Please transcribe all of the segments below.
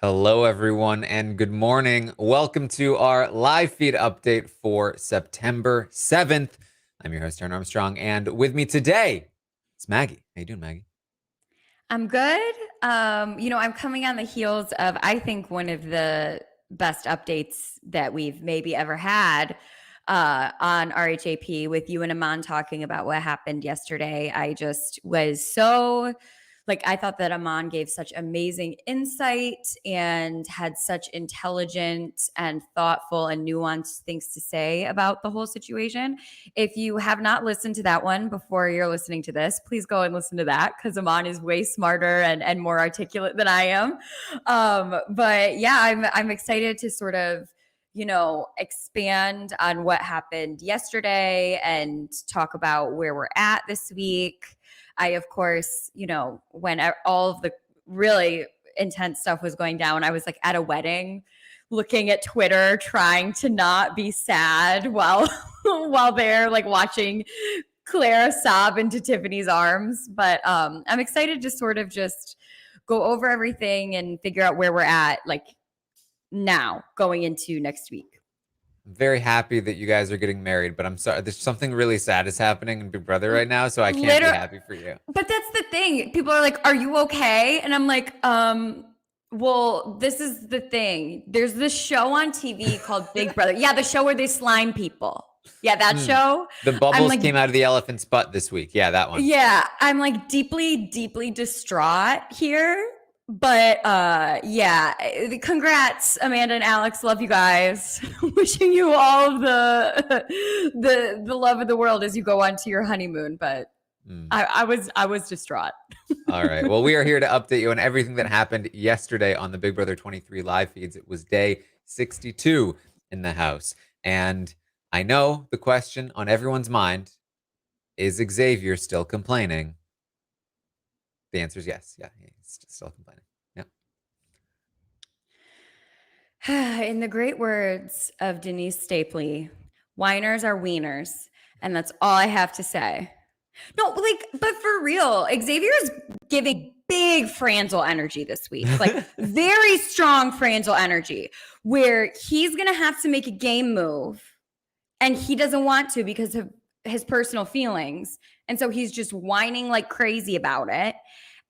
Hello, everyone, and good morning. Welcome to our live feed update for September 7th. I'm your host, Taran Armstrong, and with me today, it's Maggie. How you doing, Maggie? I'm good. I'm coming on the heels of, I think, one of the best updates that we've maybe ever had on RHAP with you and Aman talking about what happened yesterday. I just was so I thought that Aman gave such amazing insight and had such intelligent and thoughtful and nuanced things to say about the whole situation. If you have not listened to that one before you're listening to this, please go and listen to that because Aman is way smarter and more articulate than I am. But yeah, I'm excited to sort of expand on what happened yesterday and talk about where we're at this week. I, of course, when all of the really intense stuff was going down, I was like at a wedding looking at Twitter, trying to not be sad while they're like watching Clara sob into Tiffany's arms. But I'm excited to sort of just go over everything and figure out where we're at, like now going into next week. I'm very happy that you guys are getting married, but I'm sorry, there's something really sad is happening in Big Brother right now, so I can't be happy for you. But that's the thing. People are like, "Are you okay?" And I'm like, well, this is the thing. There's this show on TV called Big Brother. Yeah, the show where they slime people. Yeah, that show. The bubbles came out of the elephant's butt this week. Yeah, that one. Yeah, I'm like deeply, deeply distraught here. But yeah, congrats, Amanda and Alex. Love you guys. Wishing you all of the love of the world as you go on to your honeymoon. But I was distraught. All right. Well, we are here to update you on everything that happened yesterday on the Big Brother 23 live feeds. It was day 62 in the house. And I know the question on everyone's mind is Xavier still complaining? The answer is yes. Yeah, he's still complaining. Yeah. In the great words of Denise Stapley, whiners are wieners. And that's all I have to say. No, but for real, Xavier is giving big Franzel energy this week, like very strong Franzel energy, where he's going to have to make a game move and he doesn't want to because of his personal feelings. And so he's just whining like crazy about it.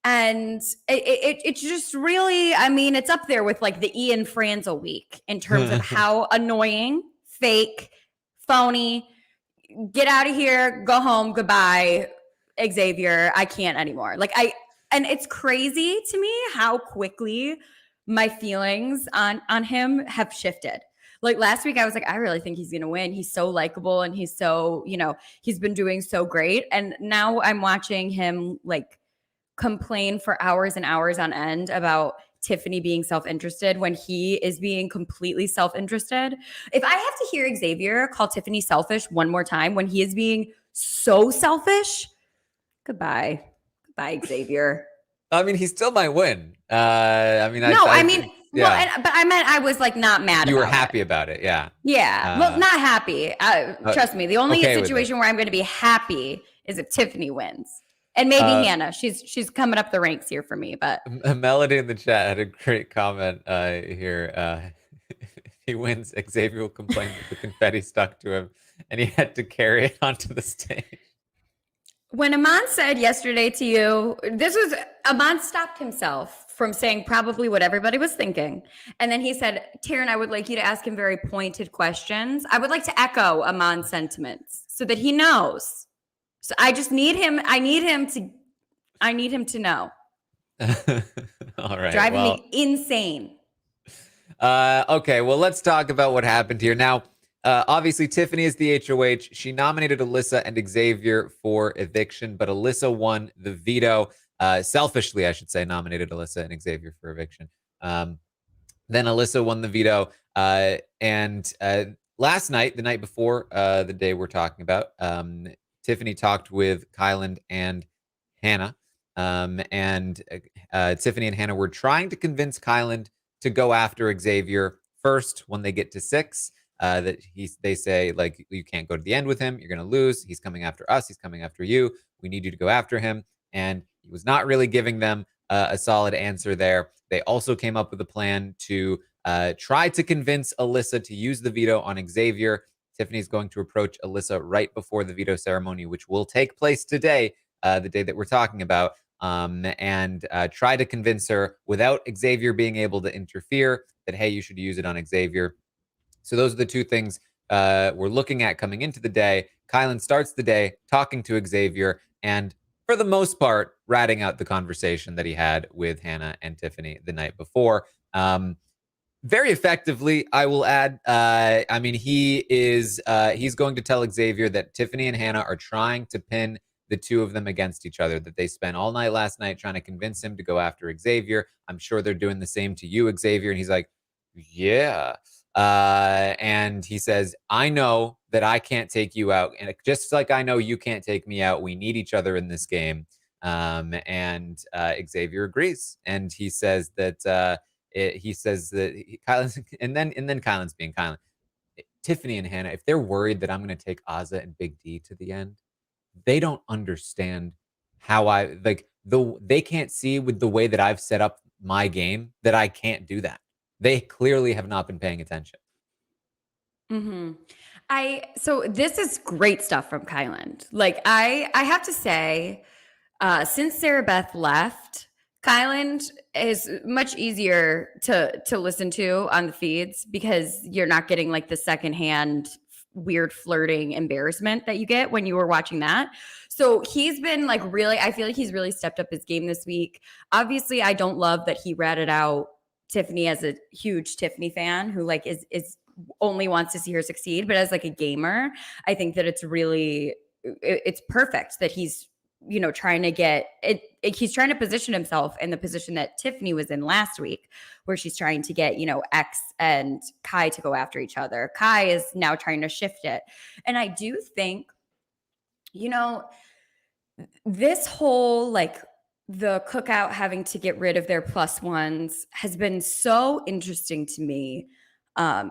And it's just really, I mean, it's up there with like the Ian Franzel week in terms of how annoying, fake, phony, get out of here, go home, goodbye, Xavier. I can't anymore. And it's crazy to me how quickly my feelings on him have shifted. Like last week, I was like, I really think he's going to win. He's so likable and he's so, he's been doing so great. And now I'm watching him like complain for hours and hours on end about Tiffany being self-interested when he is being completely self-interested. If I have to hear Xavier call Tiffany selfish one more time when he is being so selfish, goodbye, Xavier. I mean, he still might win. But I meant I was like not mad. You were happy about it, yeah. Yeah, well, not happy. Trust me, the only situation where I'm going to be happy is if Tiffany wins. And maybe Hannah. She's coming up the ranks here for me. But Melody in the chat had a great comment here. If he wins, Xavier will complain that the confetti stuck to him and he had to carry it onto the stage. When Aman said yesterday to you, Aman stopped himself from saying probably what everybody was thinking. And then he said, Taran, I would like you to ask him very pointed questions. I would like to echo Aman's sentiments so that he knows. So I just need him. I need him to know. All right. Driving me insane. Okay. Well, let's talk about what happened here. Now, obviously, Tiffany is the HOH. She nominated Alyssa and Xavier for eviction, but Alyssa won the veto. Selfishly, I should say, nominated Alyssa and Xavier for eviction. Then Alyssa won the veto. And last night, the night before the day we're talking about, Tiffany talked with Kyland and Hannah. And Tiffany and Hannah were trying to convince Kyland to go after Xavier first when they get to 6. That they say, like, you can't go to the end with him. You're going to lose. He's coming after us. He's coming after you. We need you to go after him. And he was not really giving them a solid answer there. They also came up with a plan to try to convince Alyssa to use the veto on Xavier. Tiffany's going to approach Alyssa right before the veto ceremony, which will take place today, the day that we're talking about, and try to convince her without Xavier being able to interfere that, hey, you should use it on Xavier. So those are the two things we're looking at coming into the day. Kyland starts the day talking to Xavier and, for the most part, ratting out the conversation that he had with Hannah and Tiffany the night before. Very effectively, I will add. I mean, he's going to tell Xavier that Tiffany and Hannah are trying to pin the two of them against each other, that they spent all night last night trying to convince him to go after Xavier. I'm sure they're doing the same to you, Xavier. And he's like, yeah. And he says, I know that I can't take you out. And just like I know you can't take me out, we need each other in this game. And Xavier agrees. And he says that Kyland, and then Kyland's being Kyland. Tiffany and Hannah, if they're worried that I'm going to take Azah and Big D to the end, they don't understand how they can't see with the way that I've set up my game that I can't do that. They clearly have not been paying attention. So this is great stuff from Kyland. Like I have to say, since Sarah Beth left, Kyland is much easier to listen to on the feeds because you're not getting like the secondhand weird flirting embarrassment that you get when you were watching that. So he's been like really, I feel like he's really stepped up his game this week. Obviously, I don't love that he ratted out Tiffany as a huge Tiffany fan who like is only wants to see her succeed. But as like a gamer, I think that it's perfect that he's, trying to get it. He's trying to position himself in the position that Tiffany was in last week, where she's trying to get, X and Kai to go after each other. Kai is now trying to shift it. And I do think, this whole like the Cookout having to get rid of their plus ones has been so interesting to me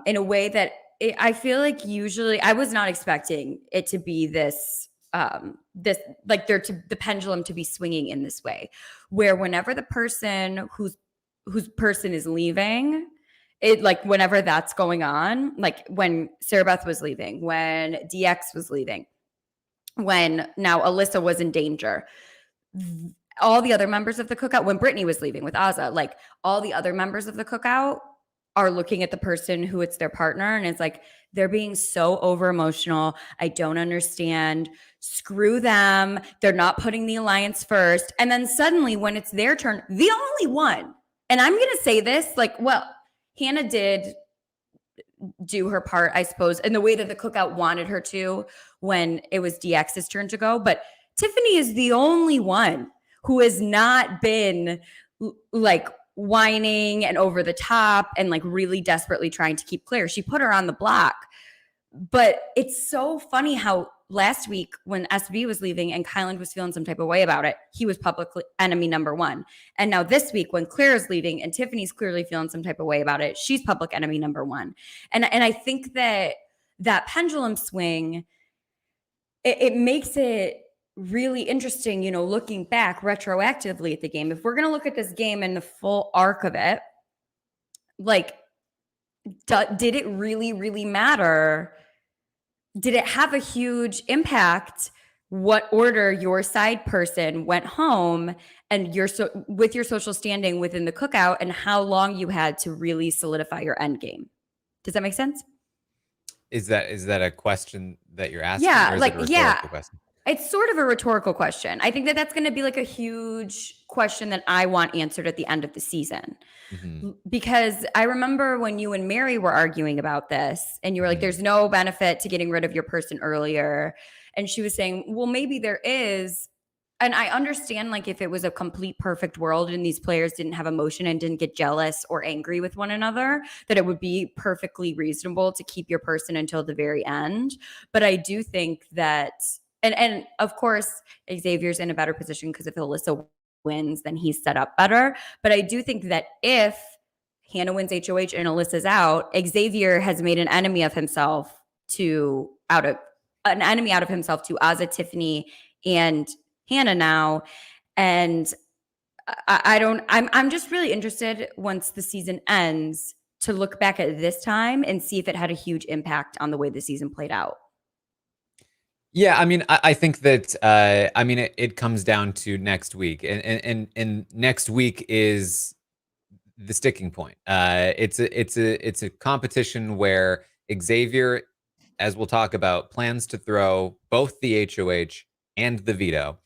in a way that I feel like usually I was not expecting it to be this the pendulum to be swinging in this way, where whenever the person whose person is leaving, it like whenever that's going on, like when Sarah Beth was leaving, when DX was leaving, when now Alyssa was in danger, all the other members of the Cookout, when Brittany was leaving with Azah, like all the other members of the Cookout are looking at the person who it's their partner and it's like, they're being so over emotional. I don't understand. Screw them. They're not putting the alliance first. And then suddenly when it's their turn, the only one, and I'm going to say this, like, well, Hannah did do her part, I suppose, in the way that the Cookout wanted her to when it was DX's turn to go. But Tiffany is the only one who has not been like whining and over the top and like really desperately trying to keep clear. She put her on the block. But it's so funny how last week when SB was leaving and Kyland was feeling some type of way about it, he was publicly enemy number one. And now this week when Claire is leaving and Tiffany's clearly feeling some type of way about it, she's public enemy number one. And I think that pendulum swing, it makes it really interesting, looking back retroactively at the game. If we're going to look at this game in the full arc of it, like, did it really, really matter? Did it have a huge impact what order your side person went home and with your social standing within the Cookout and how long you had to really solidify your end game? Does that make sense? Is that a question that you're asking? Yeah, or is like, it a rhetorical question? It's sort of a rhetorical question. I think that that's going to be like a huge question that I want answered at the end of the season. Because I remember when you and Mary were arguing about this and you were like, there's no benefit to getting rid of your person earlier. And she was saying, well, maybe there is. And I understand like if it was a complete perfect world and these players didn't have emotion and didn't get jealous or angry with one another, that it would be perfectly reasonable to keep your person until the very end. But I do think that And of course, Xavier's in a better position because if Alyssa wins, then he's set up better. But I do think that if Hannah wins HOH and Alyssa's out, Xavier has made an enemy of himself to Azah, Tiffany, and Hannah now. And I don't. I'm just really interested once the season ends to look back at this time and see if it had a huge impact on the way the season played out. Yeah, I mean, I think that I mean it comes down to next week, and next week is the sticking point. It's a competition where Xavier, as we'll talk about, plans to throw both the HOH and the veto.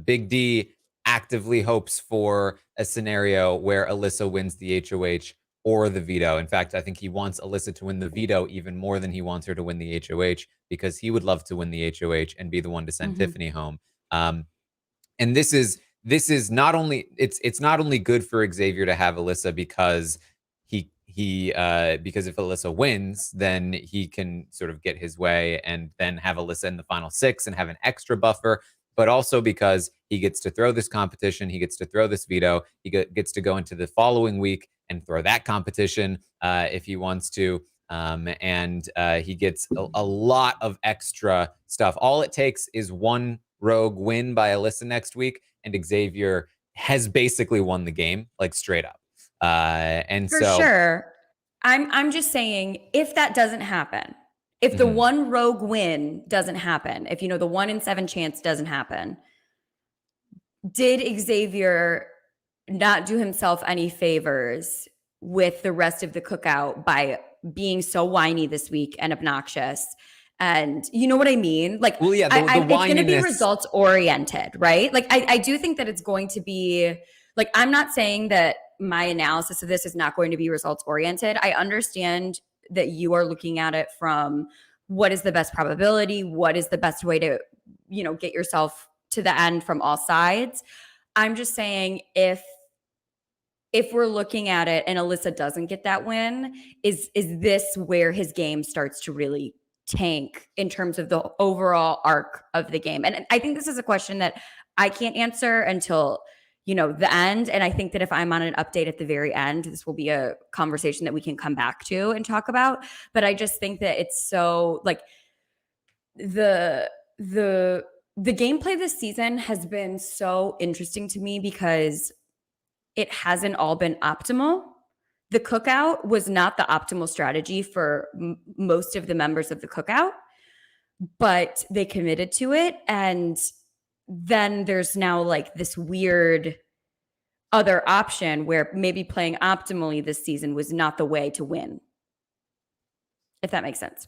Big D actively hopes for a scenario where Alyssa wins the HOH or the veto. In fact, I think he wants Alyssa to win the veto even more than he wants her to win the HOH, because he would love to win the HOH and be the one to send Mm-hmm. Tiffany home. And this is not only it's not only good for Xavier to have Alyssa, because because if Alyssa wins, then he can sort of get his way and then have Alyssa in the final six and have an extra buffer. But also because he gets to throw this competition, he gets to throw this veto, he gets to go into the following week and throw that competition if he wants to. And he gets a lot of extra stuff. All it takes is one rogue win by Alyssa next week, and Xavier has basically won the game, like straight up. And For so, sure. I'm just saying, if that doesn't happen, if the one rogue win doesn't happen, if the 1 in 7 chance doesn't happen, did Xavier not do himself any favors with the rest of the cookout by being so whiny this week and obnoxious? And you know what I mean? Like, well, yeah, the it's going to be whininess. results oriented, right? Like, I do think that it's going to be like, I'm not saying that my analysis of this is not going to be results oriented. I understand that you are looking at it from what is the best probability, what is the best way to, get yourself to the end from all sides. I'm just saying, if we're looking at it and Alyssa doesn't get that win, is this where his game starts to really tank in terms of the overall arc of the game? And I think this is a question that I can't answer until the end. And I think that if I'm on an update at the very end, this will be a conversation that we can come back to and talk about. But I just think that it's so like the gameplay this season has been so interesting to me because it hasn't all been optimal. The cookout was not the optimal strategy for most of the members of the cookout, but they committed to it. And then there's now like this weird other option where maybe playing optimally this season was not the way to win. If that makes sense.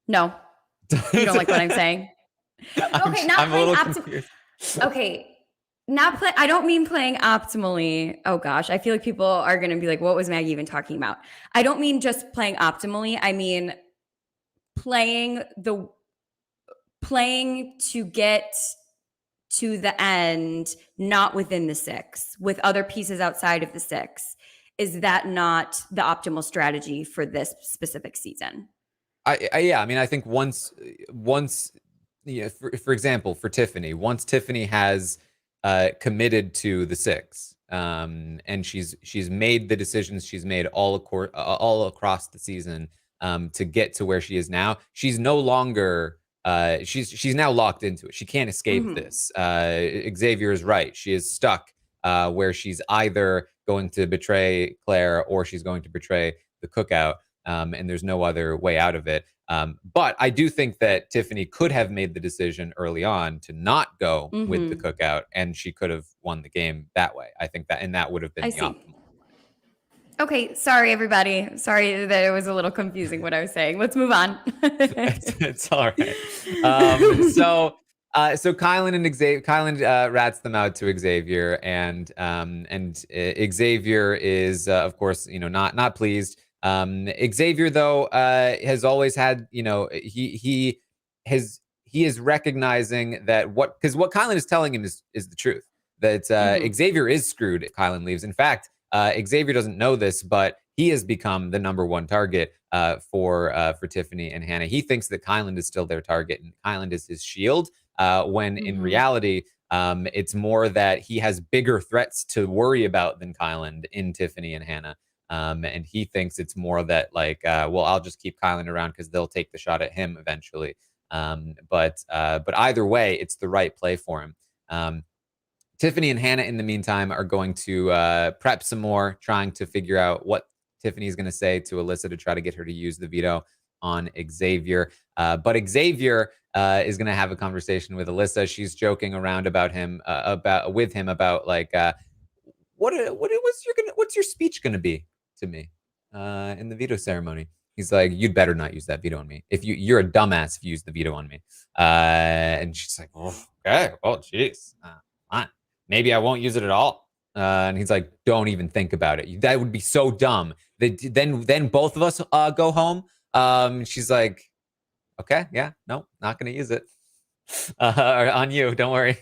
No, you don't like what I'm saying? Okay, not playing optimally. Okay. I don't mean playing optimally. Oh gosh, I feel like people are going to be like, what was Maggie even talking about? I don't mean just playing optimally. I mean playing to get to the end, not within the 6, with other pieces outside of the 6. Is that not the optimal strategy for this specific season? Yeah, I mean, I think once for example, for Tiffany, once Tiffany has committed to the 6, and she's made the decisions she's made all across the season to get to where she is now, she's no longer she's now locked into it. She can't escape this. Xavier is right. She is stuck where she's either going to betray Claire or she's going to betray the cookout. And there's no other way out of it. But I do think that Tiffany could have made the decision early on to not go with the cookout, and she could have won the game that way. I think that would have been the optimal. Okay, sorry everybody. Sorry that it was a little confusing what I was saying. Let's move on. It's all right. So Kyland and Xavier, Kyland rats them out to Xavier, and Xavier is of course not pleased. Xavier though has always had he is recognizing that what Kyland is telling him is the truth, that Xavier is screwed if Kyland leaves. In fact, Xavier doesn't know this, but he has become the #1 target for Tiffany and Hannah. He thinks that Kyland is still their target and Kyland is his shield, when in reality, it's more that he has bigger threats to worry about than Kyland in Tiffany and Hannah. And he thinks it's more that like, well, I'll just keep Kyland around because they'll take the shot at him eventually. But either way, it's the right play for him. Tiffany and Hannah, in the meantime, are going to prep some more, trying to figure out what Tiffany is going to say to Alyssa to try to get her to use the veto on Xavier. But Xavier is going to have a conversation with Alyssa. She's joking around about him, about like, what's your speech going to be to me in the veto ceremony? He's like, you'd better not use that veto on me. If you're a dumbass if you use the veto on me. And she's like, oh, okay, well, jeez, fine. Maybe I won't use it at all. And he's like, don't even think about it. That would be so dumb. Then both of us go home. She's like, okay, yeah, no, not going to use it. On you, don't worry.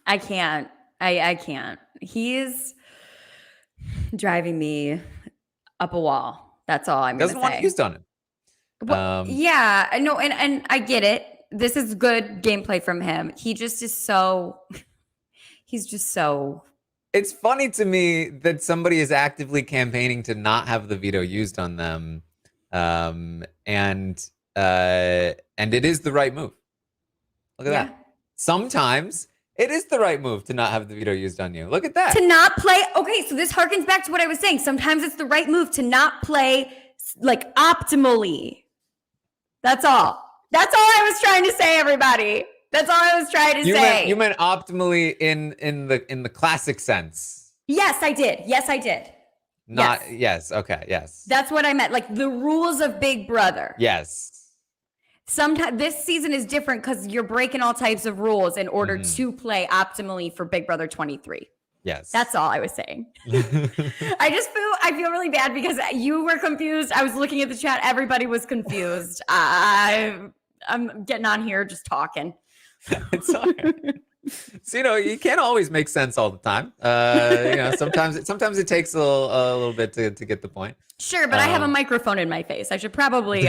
I can't. I can't. He's driving me up a wall. That's all I'm going to say. Doesn't want it used on him. Well, yeah, I know, and I get it. This is good gameplay from him. He just is so. He's just so. It's funny to me that somebody is actively campaigning to not have the veto used on them, and it is the right move. Look at that. Sometimes it is the right move to not have the veto used on you. Look at that. To not play. Okay, so this harkens back to what I was saying. Sometimes it's the right move to not play like optimally. That's all. That's all I was trying to say, everybody. That's all I was trying to say. You meant optimally in the classic sense. Yes, I did. Yes, I did. Yes. Okay. Yes. That's what I meant. Like the rules of Big Brother. Yes. Sometimes this season is different because you're breaking all types of rules in order to play optimally for Big Brother 23. Yes. That's all I was saying. I feel really bad because you were confused. I was looking at the chat. Everybody was confused. I'm getting on here just talking. It's all right. So, you can't always make sense all the time. Sometimes it takes a little bit to get the point. Sure, but I have a microphone in my face. I should probably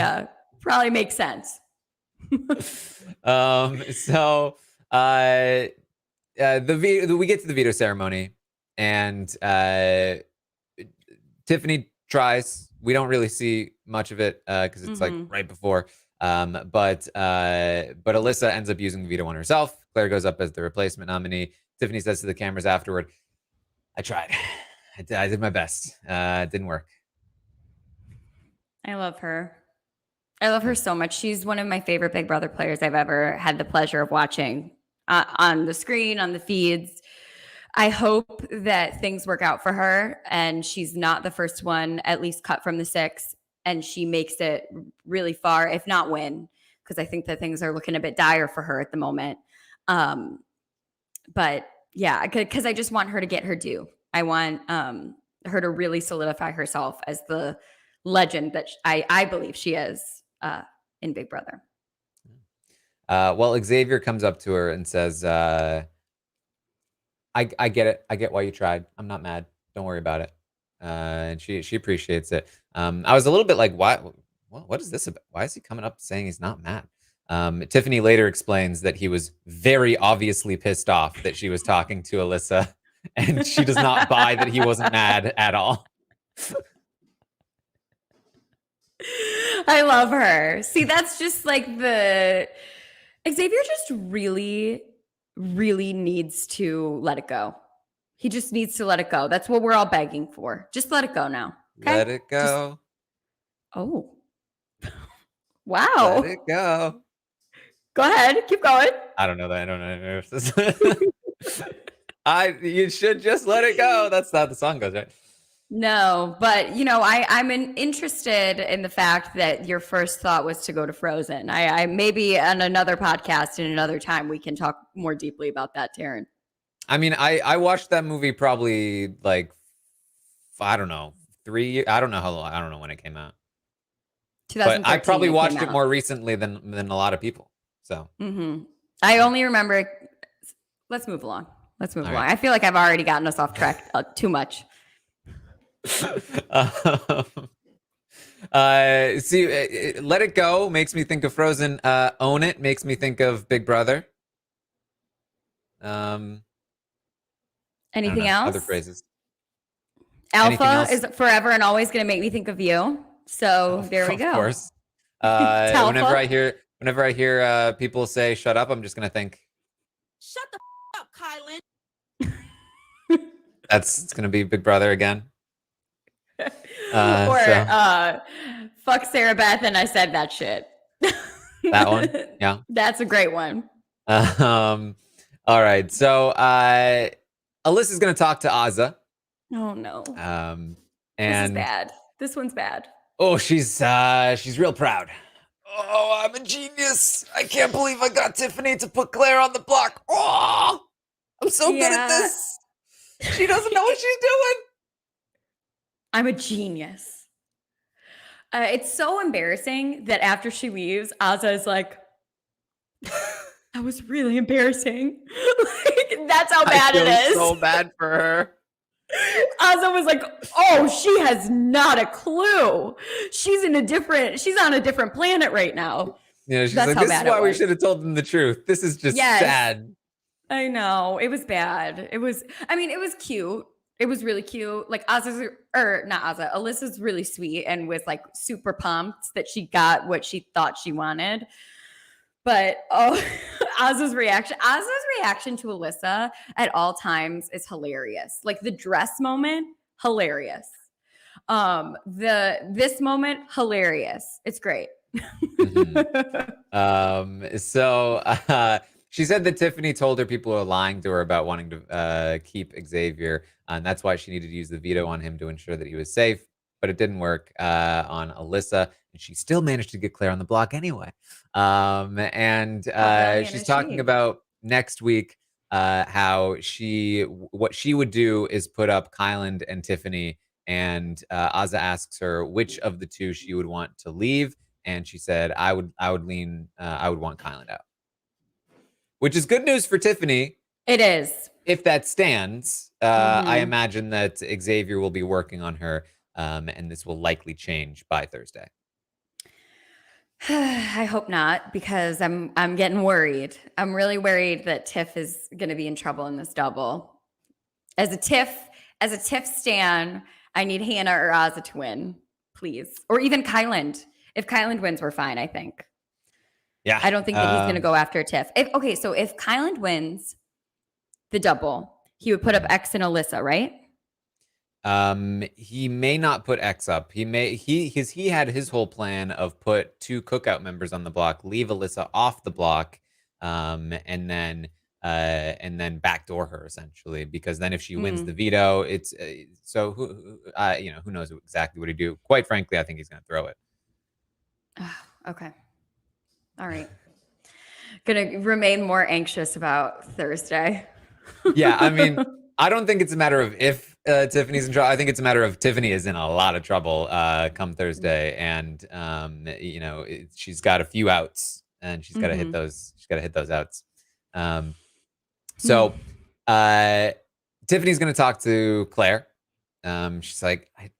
make sense. We get to the veto ceremony, and Tiffany tries. We don't really see much of it because it's like right before. But Alyssa ends up using the veto on herself. Claire goes up as the replacement nominee. Tiffany says to the cameras afterward, "I tried. I did my best. It didn't work." I love her. I love her so much. She's one of my favorite Big Brother players I've ever had the pleasure of watching on the screen, on the feeds. I hope that things work out for her and she's not the first one, at least cut from the 6, and she makes it really far, if not win, because I think that things are looking a bit dire for her at the moment. But yeah, because I just want her to get her due. I want her to really solidify herself as the legend that I believe she is in Big Brother. Well, Xavier comes up to her and says, I get it. I get why you tried. I'm not mad. Don't worry about it. And she appreciates it. I was a little bit like, what is this about? Why is he coming up saying he's not mad? Tiffany later explains that he was very obviously pissed off that she was talking to Alyssa, and she does not buy that he wasn't mad at all. I love her. See, that's just like Xavier just really, really needs to let it go. He just needs to let it go. That's what we're all begging for. Just let it go now. Okay? Let it go. Oh. Wow. Let it go. Go ahead. Keep going. I don't know that. I don't know if this you should just let it go. That's how the song goes, right? No, but I'm interested in the fact that your first thought was to go to Frozen. I maybe on another podcast in another time we can talk more deeply about that, Taran. I mean, I watched that movie probably like, I don't know, 3 years. I don't know how long. I don't know when it came out. But I probably watched it more recently than a lot of people. So I only remember. Let's move along. Along. Right. I feel like I've already gotten us off track too much. Let It Go makes me think of Frozen. Own It makes me think of Big Brother. Anything else? Other phrases. Alpha is forever and always going to make me think of you. So there we go. Of course. Whenever I hear people say "shut up," I'm just going to think Shut the up, Kyland. It's gonna be Big Brother again. Fuck Sarah Beth and I said that shit. That one, yeah. That's a great one. All right, so Alyssa's gonna talk to Azza. Oh no. And this is bad. This one's bad. Oh, she's real proud. Oh, I'm a genius. I can't believe I got Tiffany to put Claire on the block. Oh, I'm so good at this. She doesn't know what she's doing. I'm a genius. It's so embarrassing that after she leaves, Azza is like, that was really embarrassing. Like, that's how bad it is. So bad for her. Azza was like, oh, she has not a clue. She's on a different planet right now. Yeah, she's like, this is why we should have told them the truth. This is just sad. I know. It was bad. It was cute. It was really cute. Like Alyssa's really sweet and was like super pumped that she got what she thought she wanted. But Azza's reaction to Alyssa at all times is hilarious. Like the dress moment, hilarious. This moment, hilarious. It's great. She said that Tiffany told her people are lying to her about wanting to keep Xavier, and that's why she needed to use the veto on him to ensure that he was safe. But it didn't work on Alyssa, and she still managed to get Claire on the block anyway. She's talking about next week how what she would do is put up Kyland and Tiffany, and Azza asks her which of the two she would want to leave, and she said, I would want Kyland out. Which is good news for Tiffany. It is. If that stands, I imagine that Xavier will be working on her, and this will likely change by Thursday. I hope not, because I'm getting worried. I'm really worried that Tiff is going to be in trouble in this double. As a Tiff stan, I need Hannah or Azza to win, please, or even Kyland. If Kyland wins, we're fine, I think. Yeah. I don't think that he's going to go after Tiff. So if Kyland wins the double, he would put up X and Alyssa, right? He may not put X up. He had his whole plan of put 2 Cookout members on the block, leave Alyssa off the block, and then backdoor her essentially, because then if she wins the veto, it's who knows exactly what he'd do. Quite frankly, I think he's going to throw it. Okay. All right. Gonna remain more anxious about Thursday. Yeah, I mean, I don't think it's a matter of if Tiffany's in trouble. I think it's a matter of Tiffany is in a lot of trouble come Thursday, and she's got a few outs, and she's got to hit those. She's got to hit those outs. Tiffany's going to talk to Claire. She's like, I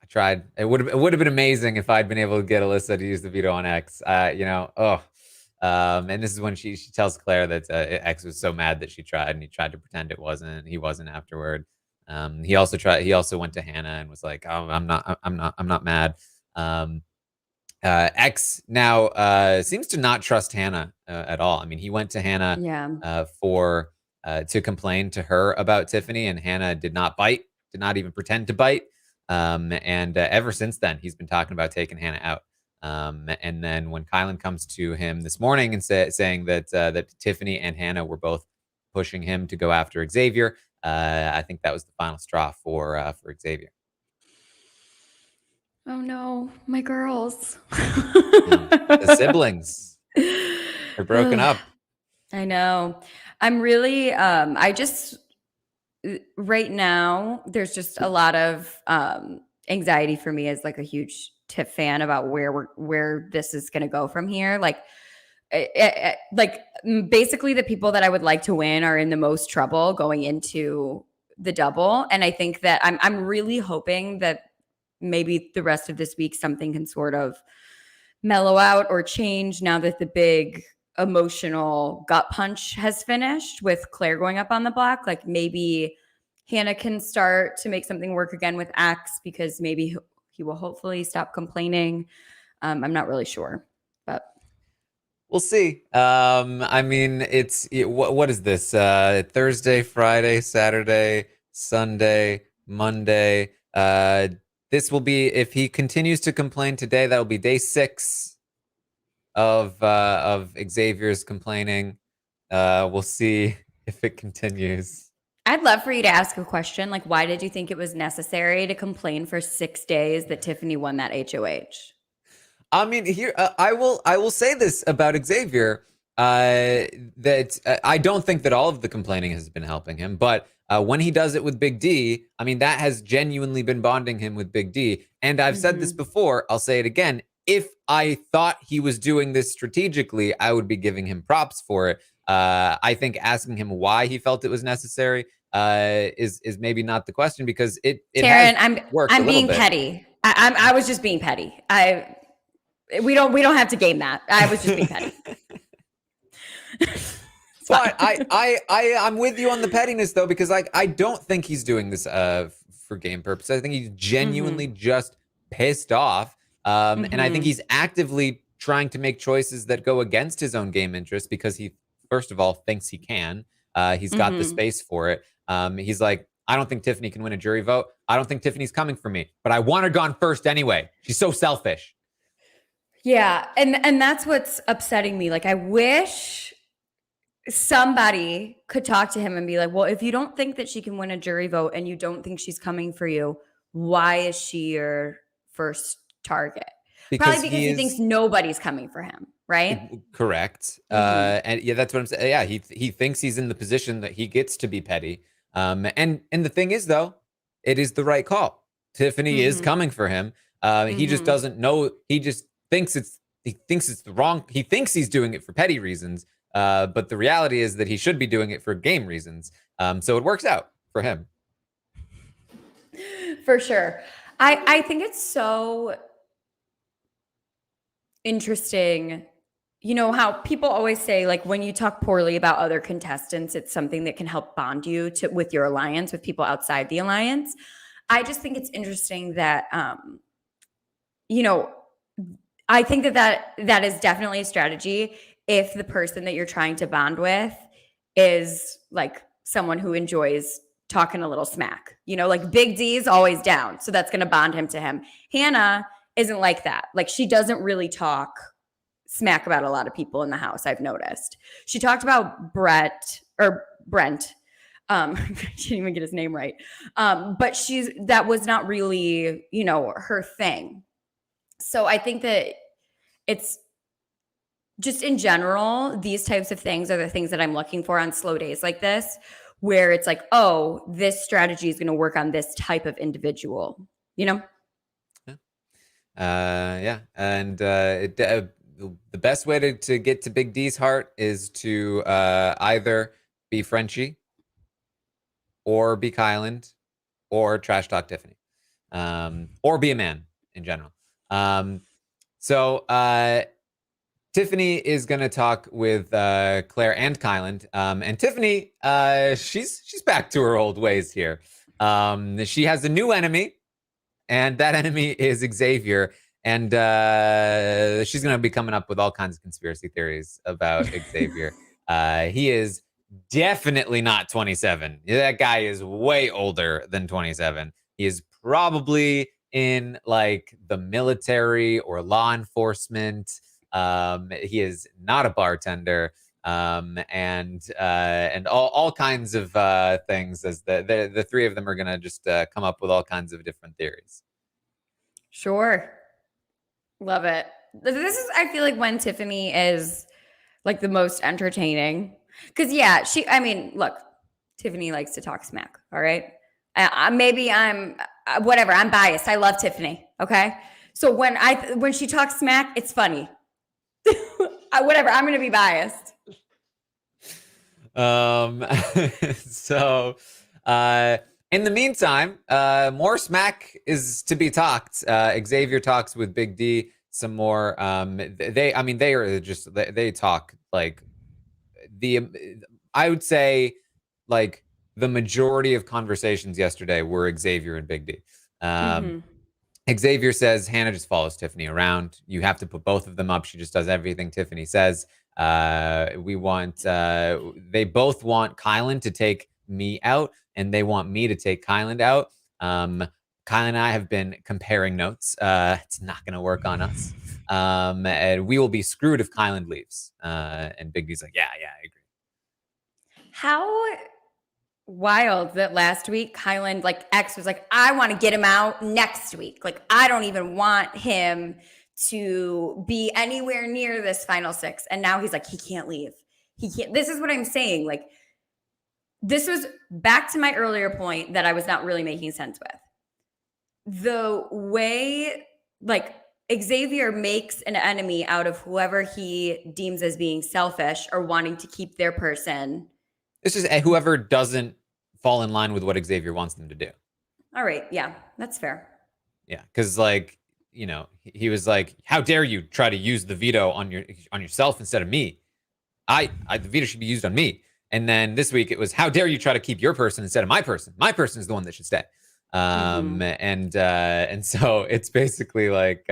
tried. It would have been amazing if I'd been able to get Alyssa to use the veto on X. And this is when she tells Claire that X was so mad that she tried, and he tried to pretend it wasn't. He wasn't afterward. He also went to Hannah and was like, "Oh, I'm not mad." X now seems to not trust Hannah at all. I mean, he went to Hannah to complain to her about Tiffany, and Hannah did not bite, did not even pretend to bite. Ever since then, he's been talking about taking Hannah out. And then when Kyland comes to him this morning and saying that Tiffany and Hannah were both pushing him to go after Xavier, I think that was the final straw for Xavier. Oh no, my girls. The siblings are broken up. I know. I'm really right now there's just a lot of anxiety for me as like a huge Tiff fan about where this is going to go from here. Like basically the people that I would like to win are in the most trouble going into the double, and I think that I'm really hoping that maybe the rest of this week something can sort of mellow out or change now that the big emotional gut punch has finished with Claire going up on the block. Like maybe Hannah can start to make something work again with X, because maybe he will hopefully stop complaining. I'm not really sure, but We'll see. I mean, what is this? Thursday, Friday, Saturday, Sunday, Monday. This will be, if he continues to complain today, that will be day 6 of Xavier's complaining. We'll see if it continues. I'd love for you to ask a question like, why did you think it was necessary to complain for 6 days that Tiffany won that HOH? I mean, here I will say this about Xavier, that I don't think that all of the complaining has been helping him, but when he does it with Big D, I mean that has genuinely been bonding him with Big D. And I've said this before, I'll say it again. If I thought he was doing this strategically, I would be giving him props for it. I think asking him why he felt it was necessary is maybe not the question, because it Taran, has worked a I'm little being bit. petty. I was just being petty. We don't have to game that. I was just being petty. But I'm with you on the pettiness though, because like I don't think he's doing this for game purposes. I think he's genuinely just pissed off, and I think he's actively trying to make choices that go against his own game interests, because he, first of all, thinks he can. He's got the space for it. He's like, I don't think Tiffany can win a jury vote. I don't think Tiffany's coming for me, but I want her gone first anyway. She's so selfish. Yeah, and that's what's upsetting me. Like, I wish somebody could talk to him and be like, well, if you don't think that she can win a jury vote and you don't think she's coming for you, why is she your first target? Probably because he thinks nobody's coming for him, right? Correct. And yeah, that's what I'm saying. Yeah, he thinks he's in the position that he gets to be petty. And the thing is, though, it is the right call. Tiffany is coming for him. He just doesn't know. He just thinks it's the wrong. He thinks he's doing it for petty reasons. But the reality is that he should be doing it for game reasons. So it works out for him. For sure. I think it's so interesting. You know how people always say, like, when you talk poorly about other contestants, it's something that can help bond you with your alliance, with people outside the alliance. I just think it's interesting that, you know, I think that is definitely a strategy if the person that you're trying to bond with is like someone who enjoys talking a little smack. You know, like Big D is always down, so that's going to bond him to him. Hannah isn't like that. Like, she doesn't really talk smack about a lot of people in the house, I've noticed. She talked about Brent. She didn't even get his name right. But that was not really, you know, her thing. So I think that it's just in general, these types of things are the things that I'm looking for on slow days like this, where it's like, oh, this strategy is going to work on this type of individual, you know? Yeah. And the best way to get to Big D's heart is to either be Frenchie or be Kyland or trash talk Tiffany, or be a man in general. So Tiffany is going to talk with Claire and Kyland, and Tiffany, she's back to her old ways here. She has a new enemy, and that enemy is Xavier. And she's going to be coming up with all kinds of conspiracy theories about Xavier. He is definitely not 27. That guy is way older than 27. He is probably in like the military or law enforcement. He is not a bartender. And all kinds of things, as the three of them are going to just come up with all kinds of different theories. Sure. Love it. This is, I feel like, when Tiffany is like the most entertaining. Because, yeah, look, Tiffany likes to talk smack. All right. Maybe I'm whatever. I'm biased. I love Tiffany. Okay. So when she talks smack, it's funny. Whatever. I'm going to be biased. So, in the meantime, more smack is to be talked. Xavier talks with Big D some more. They talk like I would say like the majority of conversations yesterday were Xavier and Big D. Xavier says Hannah just follows Tiffany around. You have to put both of them up. She just does everything Tiffany says. They both want Kyland to take me out, and they want me to take Kyland out. Kyland and I have been comparing notes. It's not going to work on us. And we will be screwed if Kyland leaves. And Big D's like, yeah, I agree. How wild that last week Kyland, like, X was like, I want to get him out next week. Like, I don't even want him to be anywhere near this final 6. And now he's like, he can't leave. He can't. This is what I'm saying. Like, this was back to my earlier point that I was not really making sense with. The way, like, Xavier makes an enemy out of whoever he deems as being selfish or wanting to keep their person. This is whoever doesn't fall in line with what Xavier wants them to do. All right. Yeah, that's fair. Yeah, because, like, you know, he was like, how dare you try to use the veto on yourself instead of me? The veto should be used on me. And then this week it was, how dare you try to keep your person instead of my person? My person is the one that should stay. And so it's basically like,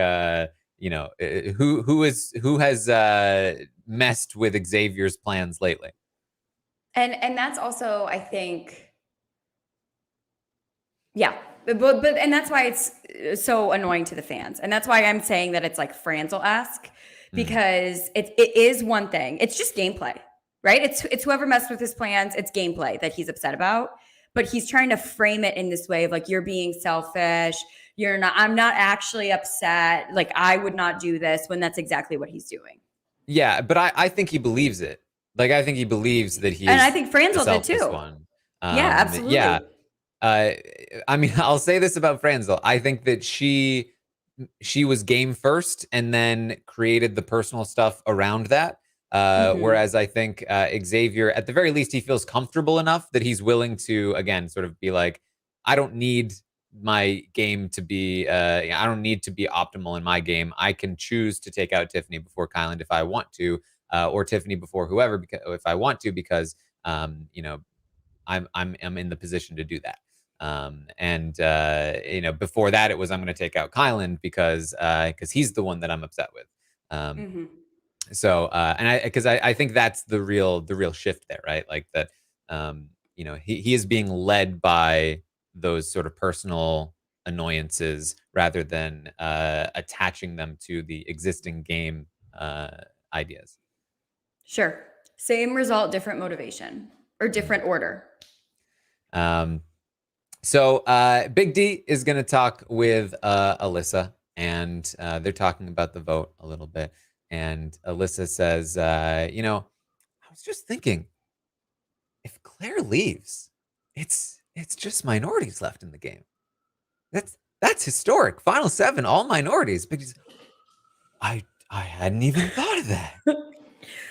you know, who has messed with Xavier's plans lately? And that's also, I think, yeah, but and that's why it's so annoying to the fans, and that's why I'm saying that it's like Franzel-esque, because it is one thing. It's just gameplay, right? It's whoever messed with his plans. It's gameplay that he's upset about, but he's trying to frame it in this way of like, you're being selfish. You're not. I'm not actually upset. Like, I would not do this, when that's exactly what he's doing. Yeah, but I think he believes it. Like, I think he believes that he's, and I think Franzel did too. Yeah, absolutely. Yeah. I mean, I'll say this about Franzel. I think that she was game first and then created the personal stuff around that. Whereas I think Xavier, at the very least, he feels comfortable enough that he's willing to, again, sort of be like, I don't need my game to be, I don't need to be optimal in my game. I can choose to take out Tiffany before Kyland if I want to, or Tiffany before whoever, because if I want to, because you know, I'm in the position to do that. You know, before that, it was, I'm going to take out Kyland because he's the one that I'm upset with. So, because I think that's the real shift there, right? Like that, you know, he is being led by those sort of personal annoyances rather than attaching them to the existing game ideas. Sure. Same result, different motivation, or different order. So Big D is going to talk with Alyssa, and they're talking about the vote a little bit. And Alyssa says, you know, I was just thinking, if Claire leaves, it's just minorities left in the game. That's historic. Final 7, all minorities. Because I hadn't even thought of that.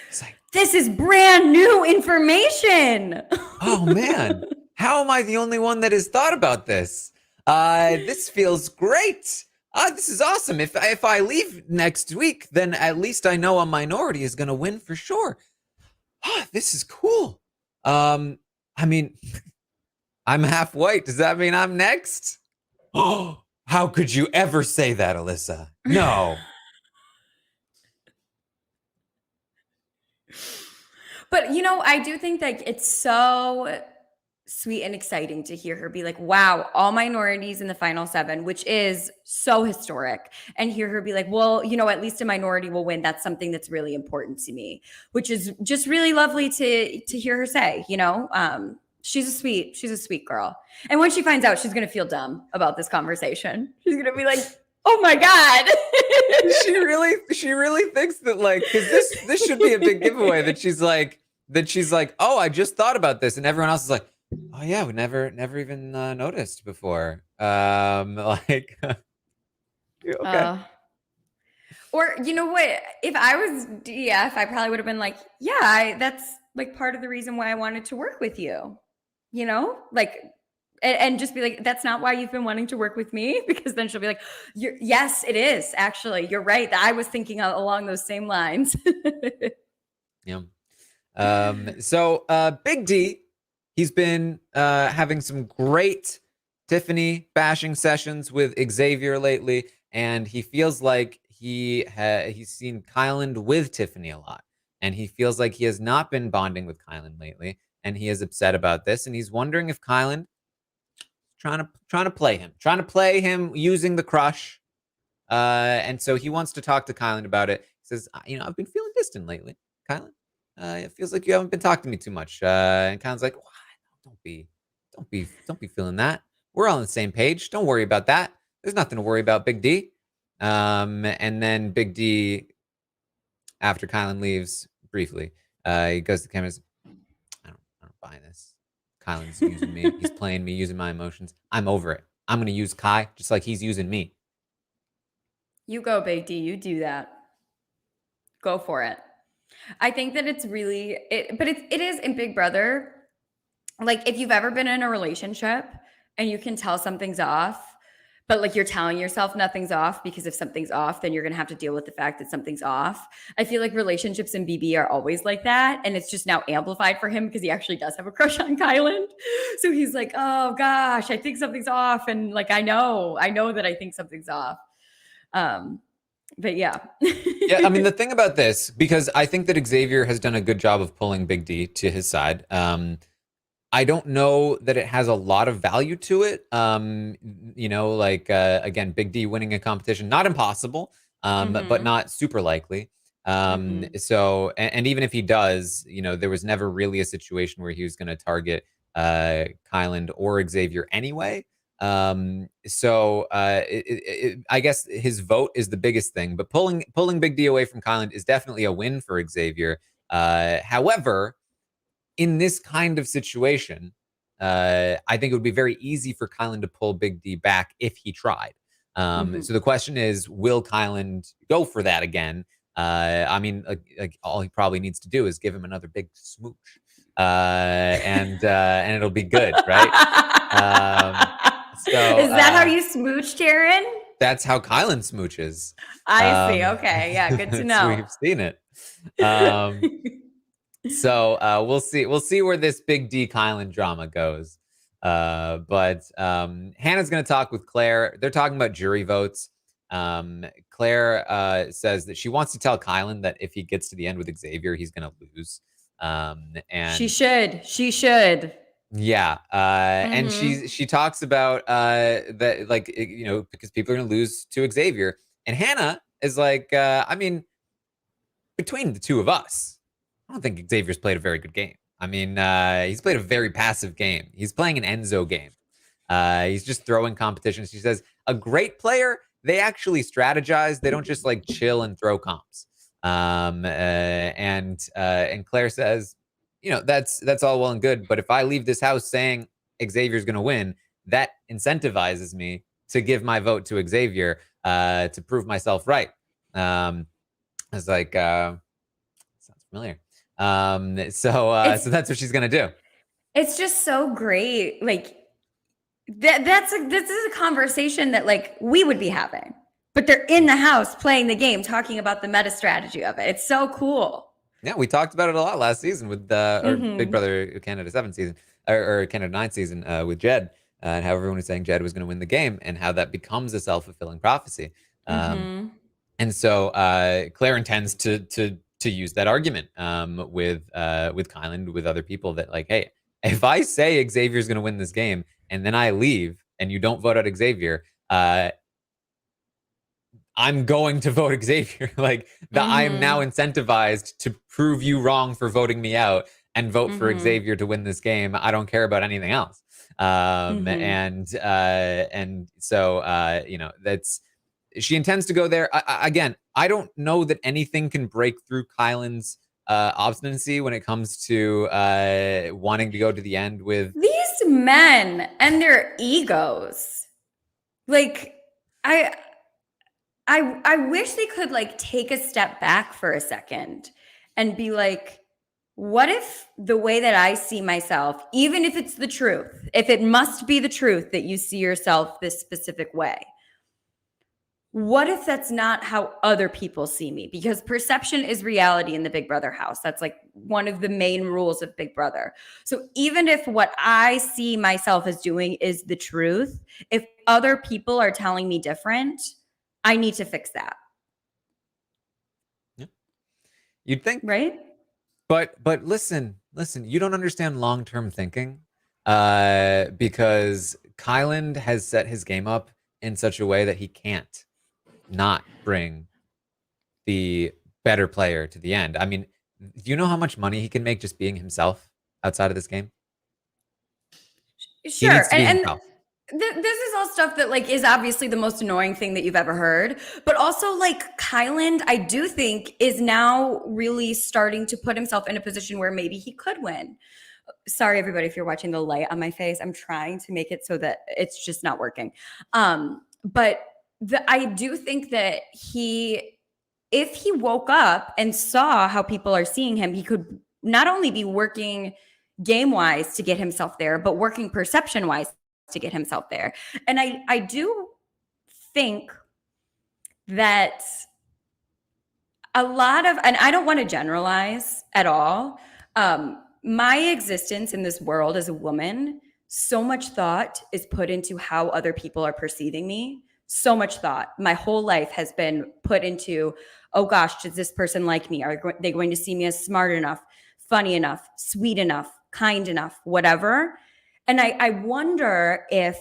It's like, this is brand new information. Oh man, how am I the only one that has thought about this? This feels great. This is awesome. If I leave next week, then at least I know a minority is going to win for sure. This is cool. I mean, I'm half white. Does that mean I'm next? Oh, how could you ever say that, Alyssa? No. But, you know, I do think that it's so sweet and exciting to hear her be like, wow, all minorities in the final 7, which is so historic, and hear her be like, well, you know, at least a minority will win. That's something that's really important to me, which is just really lovely to hear her say, you know. She's a sweet girl. And when she finds out, she's going to feel dumb about this conversation. She's going to be like, oh my God. she really thinks that, like, because this should be a big giveaway, that she's like, oh, I just thought about this, and everyone else is like, oh yeah, we never even noticed before. Like, okay. Or, you know what? If I was DF, I probably would have been like, yeah, that's like part of the reason why I wanted to work with you. You know, like, and just be like, that's not why you've been wanting to work with me, because then she'll be like, yes, it is. Actually, you're right. I was thinking along those same lines. Yeah. So Big D, he's been having some great Tiffany bashing sessions with Xavier lately, and he feels like he's seen Kyland with Tiffany a lot, and he feels like he has not been bonding with Kyland lately, and he is upset about this, and he's wondering if Kyland trying to play him using the crush, and so he wants to talk to Kyland about it. He says, I've been feeling distant lately, Kyland. It feels like you haven't been talking to me too much. And Kyland's like, "Why? Don't be feeling that. We're all on the same page. Don't worry about that. There's nothing to worry about, Big D." And then Big D, after Kyland leaves briefly, he goes to the camera and says, I don't buy this. Kyland's using me. He's playing me, using my emotions. I'm over it. I'm going to use Kai just like he's using me. You go, Big D. You do that. Go for it. I think that it's really, but it is in Big Brother. Like, if you've ever been in a relationship and you can tell something's off, but like you're telling yourself nothing's off, because if something's off, then you're going to have to deal with the fact that something's off. I feel like relationships in BB are always like that. And it's just now amplified for him because he actually does have a crush on Kyland. So he's like, oh gosh, I think something's off. And like, I know that I think something's off. But yeah. Yeah, I mean, the thing about this, because I think that Xavier has done a good job of pulling Big D to his side. I don't know that it has a lot of value to it. Again, Big D winning a competition, not impossible, but not super likely. So, and even if he does, there was never really a situation where he was going to target Kyland or Xavier anyway. I guess his vote is the biggest thing, but pulling Big D away from Kyland is definitely a win for Xavier. However, in this kind of situation, I think it would be very easy for Kyland to pull Big D back if he tried. So the question is, will Kyland go for that again? I mean, like all he probably needs to do is give him another big smooch, and it'll be good, right? So is that how you smooch, Taran? That's how Kyland smooches. I see. Okay, yeah, good to know. We've seen it. So we'll see where this Big D Kyland drama goes. But Hannah's going to talk with Claire. They're talking about jury votes. Claire says that she wants to tell Kyland that if he gets to the end with Xavier, he's going to lose. And she should. Yeah. And she talks about that, like, because people are going to lose to Xavier. And Hannah is like, I mean, between the two of us, I don't think Xavier's played a very good game. I mean, he's played a very passive game. He's playing an Enzo game. He's just throwing competitions. She says, a great player, they actually strategize. They don't just like chill and throw comps. And Claire says, that's all well and good, but if I leave this house saying Xavier's going to win, that incentivizes me to give my vote to Xavier to prove myself right. I was like, sounds familiar. So that's what she's going to do. It's just so great. Like this is a conversation that like we would be having, but they're in the house playing the game, talking about the meta strategy of it. It's so cool. Yeah, we talked about it a lot last season with Big Brother Canada 7 season or Canada 9 season with Jed, and how everyone was saying Jed was going to win the game, and how that becomes a self-fulfilling prophecy. And so Claire intends to use that argument with Kyland, with other people, that like, hey, if I say Xavier's going to win this game and then I leave and you don't vote out Xavier, I'm going to vote Xavier. Like I am now incentivized to prove you wrong for voting me out and vote for Xavier to win this game. I don't care about anything else. And so that's, she intends to go there. Again, I don't know that anything can break through Kyland's obstinacy when it comes to wanting to go to the end with these men and their egos. Like, I wish they could like take a step back for a second and be like, what if the way that I see myself, even if it's the truth, if it must be the truth that you see yourself this specific way, what if that's not how other people see me? Because perception is reality in the Big Brother house. That's like one of the main rules of Big Brother. So even if what I see myself as doing is the truth, if other people are telling me different, I need to fix that. Yeah. You'd think, right? but listen, you don't understand long-term thinking, because Kyland has set his game up in such a way that he can't not bring the better player to the end. I mean, do you know how much money he can make just being himself outside of this game? He needs Sure. to be himself. This is all stuff that like is obviously the most annoying thing that you've ever heard, but also like Kyland, I do think is now really starting to put himself in a position where maybe he could win. Sorry, everybody, if you're watching the light on my face, I'm trying to make it so that it's just not working. But I do think that if he woke up and saw how people are seeing him, he could not only be working game wise to get himself there, but working perception wise to get himself there. And I do think that a lot of, and I don't want to generalize at all, my existence in this world as a woman, so much thought is put into how other people are perceiving me. So much thought. My whole life has been put into, oh gosh, does this person like me? Are they going to see me as smart enough, funny enough, sweet enough, kind enough, whatever? And I wonder if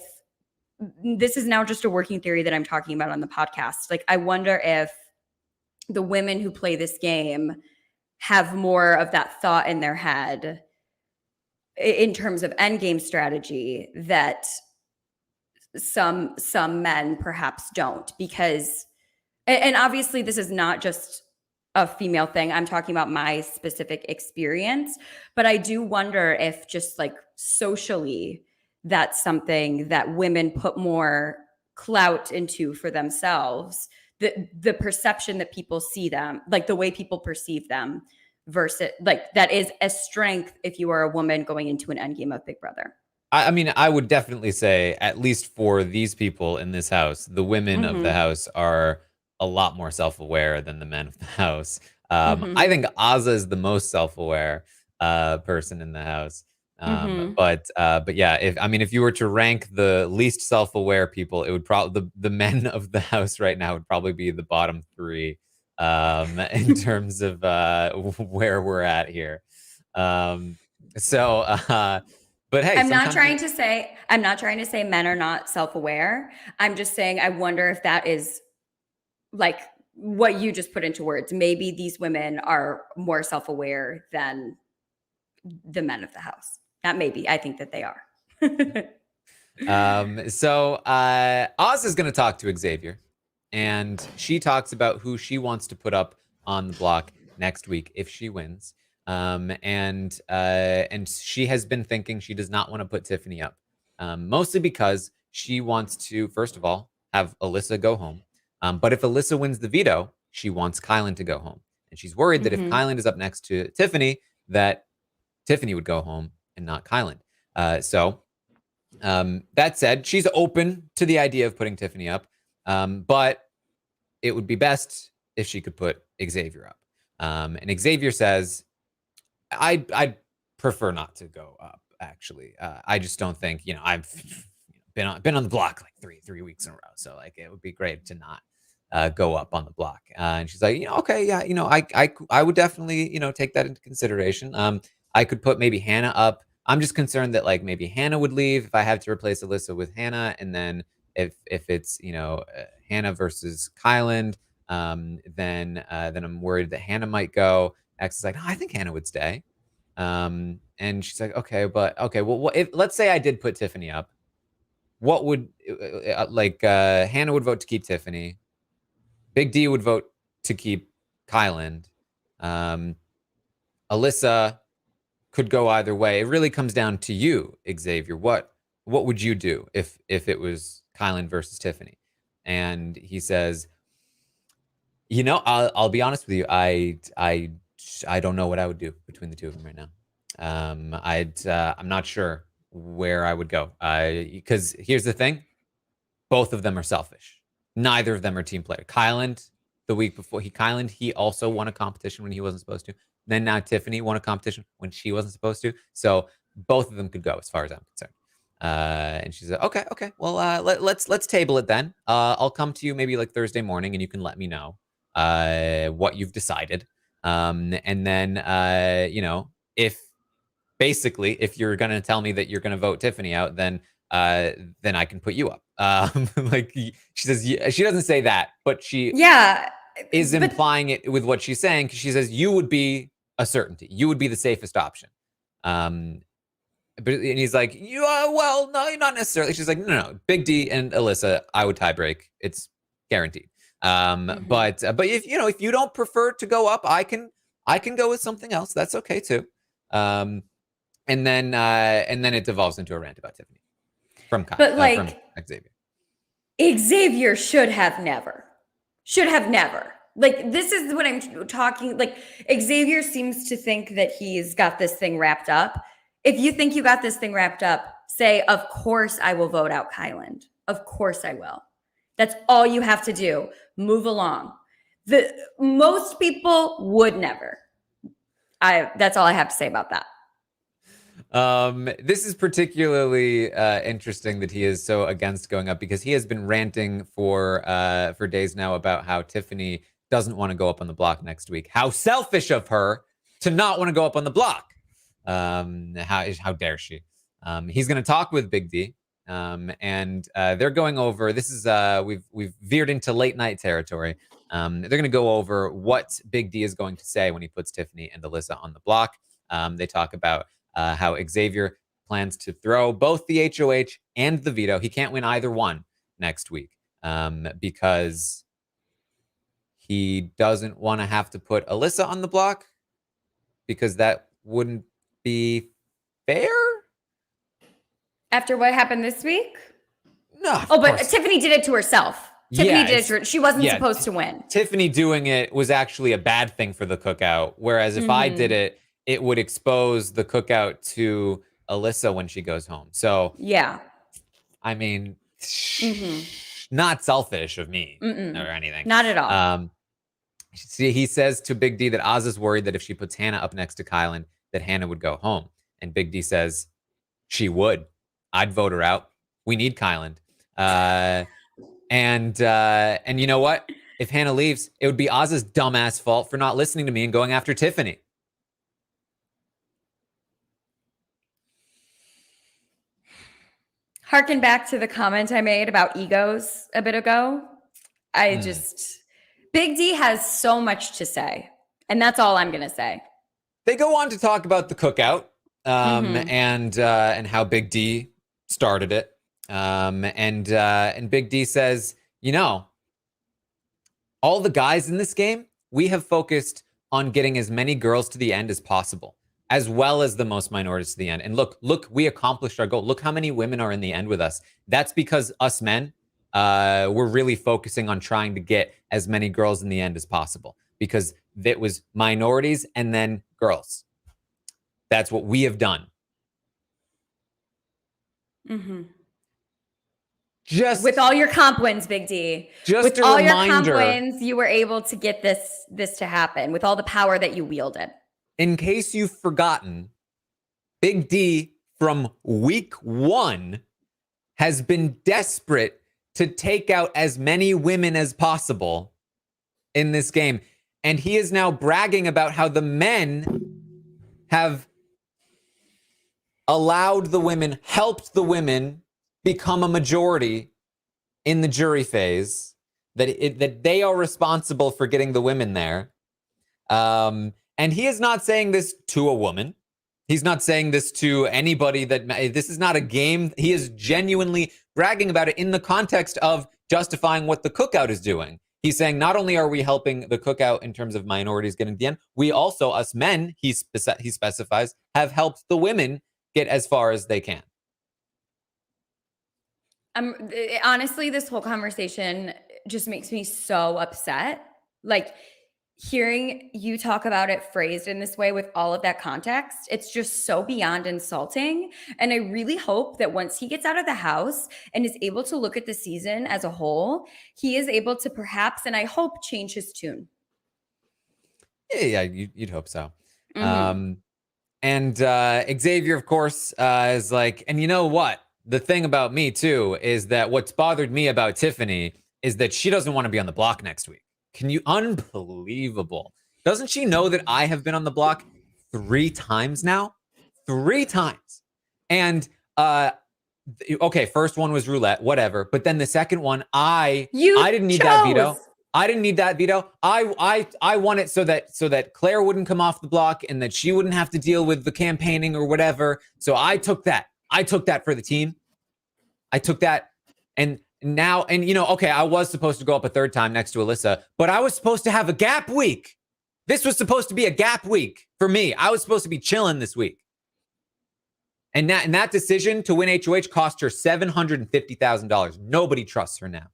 this is now just a working theory that I'm talking about on the podcast. Like, I wonder if the women who play this game have more of that thought in their head in terms of endgame strategy that some men perhaps don't, because, and obviously this is not just a female thing. I'm talking about my specific experience, but I do wonder if just like socially, that's something that women put more clout into for themselves. The perception that people see them, like the way people perceive them, versus like that is a strength if you are a woman going into an endgame of Big Brother. I mean, I would definitely say, at least for these people in this house, the women of the house are a lot more self-aware than the men of the house. I think Azza is the most self-aware person in the house. But yeah, if you were to rank the least self-aware people, it would probably the men of the house right now would probably be the bottom three in terms of where we're at here. But hey, I'm not trying to say men are not self-aware. I'm just saying I wonder if that is like what you just put into words. Maybe these women are more self-aware than the men of the house. Not maybe. I think that they are. So Oz is going to talk to Xavier, and she talks about who she wants to put up on the block next week if she wins. And she has been thinking she does not want to put Tiffany up, mostly because she wants to, first of all, have Alyssa go home. But if Alyssa wins the veto, she wants Kyland to go home. And she's worried that if Kyland is up next to Tiffany, that Tiffany would go home and not Kyland. That said, she's open to the idea of putting Tiffany up, but it would be best if she could put Xavier up. And Xavier says, I'd prefer not to go up, actually. I just don't think, I've been on the block like three weeks in a row. So like it would be great to not go up on the block. And she's like, okay, yeah, I would definitely, take that into consideration. I could put maybe Hannah up. I'm just concerned that like maybe Hannah would leave if I have to replace Alyssa with Hannah. And then if it's, Hannah versus Kyland, then I'm worried that Hannah might go. X is like, no, I think Hannah would stay. And she's like, okay, well, if let's say I did put Tiffany up, what would Hannah would vote to keep Tiffany, Big D would vote to keep Kyland, Alyssa could go either way. It really comes down to you, Xavier. What would you do if it was Kyland versus Tiffany? And he says, I'll be honest with you. I don't know what I would do between the two of them right now. I'm not sure where I would go. Because here's the thing, both of them are selfish. Neither of them are team players. Kyland, the week before, he also won a competition when he wasn't supposed to. Then now Tiffany won a competition when she wasn't supposed to. So both of them could go, as far as I'm concerned. And she said, okay, well, let's table it then. I'll come to you maybe like Thursday morning, and you can let me know what you've decided. And then if you're gonna tell me that you're gonna vote Tiffany out, then I can put you up. Like she says, she doesn't say that, but she is implying it with what she's saying, because she says you would be a certainty, you would be the safest option. But and he's like, well, no, not necessarily. She's like, no, Big D and Alyssa, I would tie break. It's guaranteed. But if you don't prefer to go up, I can go with something else. That's okay too. And then it devolves into a rant about Tiffany from Xavier. Xavier should have never. Like, this is what I'm talking. Like, Xavier seems to think that he's got this thing wrapped up. If you think you got this thing wrapped up, say, of course I will vote out Kyland. Of course I will. That's all you have to do. Move along. Most people would never. That's all I have to say about that. This is particularly interesting that he is so against going up, because he has been ranting for days now about how Tiffany doesn't want to go up on the block next week. How selfish of her to not want to go up on the block. How dare she? He's going to talk with Big D, and they're going over. This is we've veered into late night territory. They're going to go over what Big D is going to say when he puts Tiffany and Alyssa on the block. They talk about how Xavier plans to throw both the HOH and the veto. He can't win either one next week because he doesn't want to have to put Alyssa on the block, because that wouldn't be fair. After what happened this week? No. But Tiffany did it to herself. Tiffany did it to her. She wasn't supposed to win. Tiffany doing it was actually a bad thing for the cookout. Whereas if I did it, it would expose the cookout to Alyssa when she goes home. So yeah, I mean, not selfish of me or anything. Not at all. He says to Big D that Oz is worried that if she puts Hannah up next to Kyland, that Hannah would go home. And Big D says, she would. I'd vote her out. We need Kyland. And you know what? If Hannah leaves, it would be Oz's dumbass fault for not listening to me and going after Tiffany. Harken back to the comment I made about egos a bit ago. Big D has so much to say, and that's all I'm going to say. They go on to talk about the cookout and how Big D started it. And Big D says, all the guys in this game, we have focused on getting as many girls to the end as possible, as well as the most minorities to the end. And look, we accomplished our goal. Look how many women are in the end with us. That's because us men, we're really focusing on trying to get as many girls in the end as possible, because it was minorities and then girls. That's what we have done. Just with all your comp wins, Big D. Just with all your comp wins, you were able to get this to happen with all the power that you wielded. In case you've forgotten, Big D from week 1 has been desperate to take out as many women as possible in this game. And he is now bragging about how the men have allowed the women, helped the women become a majority in the jury phase, that they are responsible for getting the women there. And he is not saying this to a woman. He's not saying this to anybody. This is not a game. He is genuinely bragging about it in the context of justifying what the cookout is doing. He's saying not only are we helping the cookout in terms of minorities getting to the end, we also, us men, he specifies, have helped the women get as far as they can. Honestly, this whole conversation just makes me so upset. Like, hearing you talk about it phrased in this way with all of that context, it's just so beyond insulting. And I really hope that once he gets out of the house and is able to look at the season as a whole, he is able to perhaps, and I hope, change his tune. Yeah, you'd hope so. Mm-hmm. And Xavier, of course, is like, and you know what? The thing about me, too, is that what's bothered me about Tiffany is that she doesn't want to be on the block next week. Can you? Unbelievable. Doesn't she know that I have been on the block 3 times now? 3 times. And, okay, first one was roulette, whatever. But then the second one, I didn't need that veto. I didn't need that veto. I won it so that Claire wouldn't come off the block and that she wouldn't have to deal with the campaigning or whatever. So I took that. I took that for the team. I took that. And now, and okay, I was supposed to go up a 3rd time next to Alyssa, but I was supposed to have a gap week. This was supposed to be a gap week for me. I was supposed to be chilling this week. And that decision to win HOH cost her $750,000. Nobody trusts her now.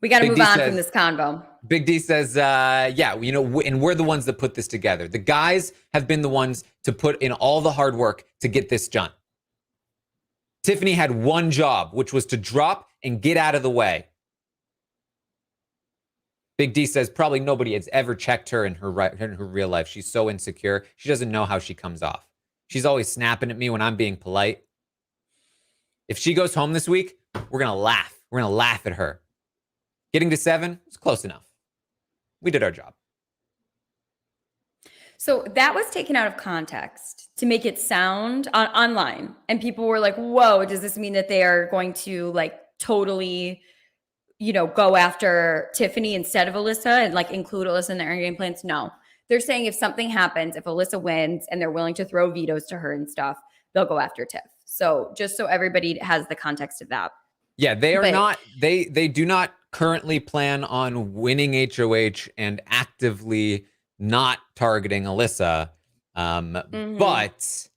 We got to move on from this convo. Big D says, yeah, and we're the ones that put this together. The guys have been the ones to put in all the hard work to get this done. Tiffany had one job, which was to drop and get out of the way. Big D says, probably nobody has ever checked her in her real life. She's so insecure. She doesn't know how she comes off. She's always snapping at me when I'm being polite. If she goes home this week, we're going to laugh. We're going to laugh at her. Getting to 7 is close enough. We did our job. So that was taken out of context to make it sound online. And people were like, whoa, does this mean that they are going to totally, go after Tiffany instead of Alyssa and include Alyssa in their game plans? No. They're saying if something happens, if Alyssa wins and they're willing to throw vetoes to her and stuff, they'll go after Tiff. So just so everybody has the context of that. Yeah, they are not, they do not currently plan on winning HOH and actively not targeting Alyssa. But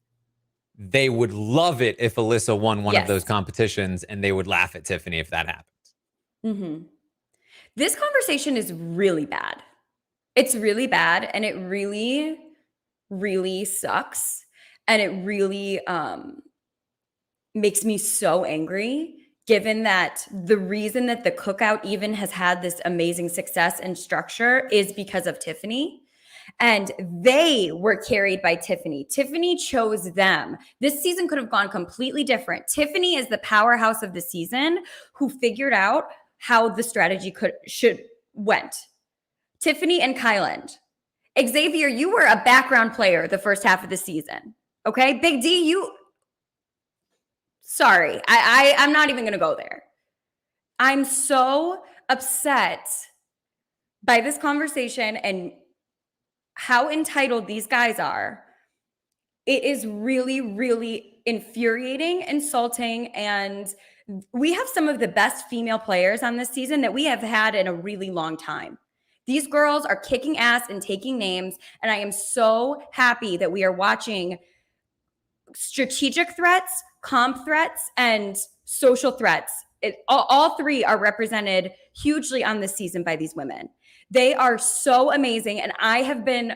they would love it if Alyssa won one of those competitions, and they would laugh at Tiffany if that happened. This conversation is really bad. It's really bad, and it really, really sucks. And it really makes me so angry, given that the reason that the Cookout even has had this amazing success and structure is because of Tiffany. And they were carried by Tiffany. Tiffany chose them. This season could have gone completely different. Tiffany is the powerhouse of the season who figured out how the strategy went. Tiffany and Kyland. Xavier, you were a background player the first half of the season. Okay? Big D, sorry, I'm not even going to go there. I'm so upset by this conversation and how entitled these guys are. It is really, really infuriating, insulting, and we have some of the best female players on this season that we have had in a really long time. These girls are kicking ass and taking names, and I am so happy that we are watching strategic threats, comp threats, and social threats. All 3 are represented hugely on this season by these women. They are so amazing, and I have been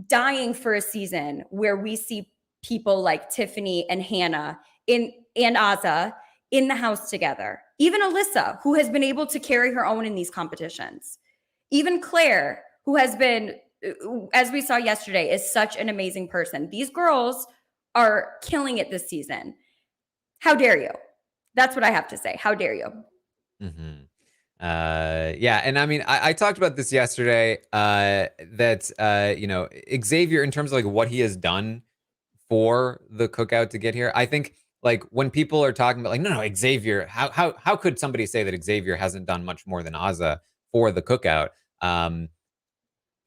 dying for a season where we see people like Tiffany and Hannah and Azah in the house together. Even Alyssa, who has been able to carry her own in these competitions. Even Claire, who has been, as we saw yesterday, is such an amazing person. These girls are killing it this season. How dare you? That's what I have to say. How dare you? Yeah, and I mean, I talked about this yesterday. That Xavier, in terms of what he has done for the Cookout to get here, I think when people are talking about no, Xavier, how could somebody say that Xavier hasn't done much more than Azah for the Cookout?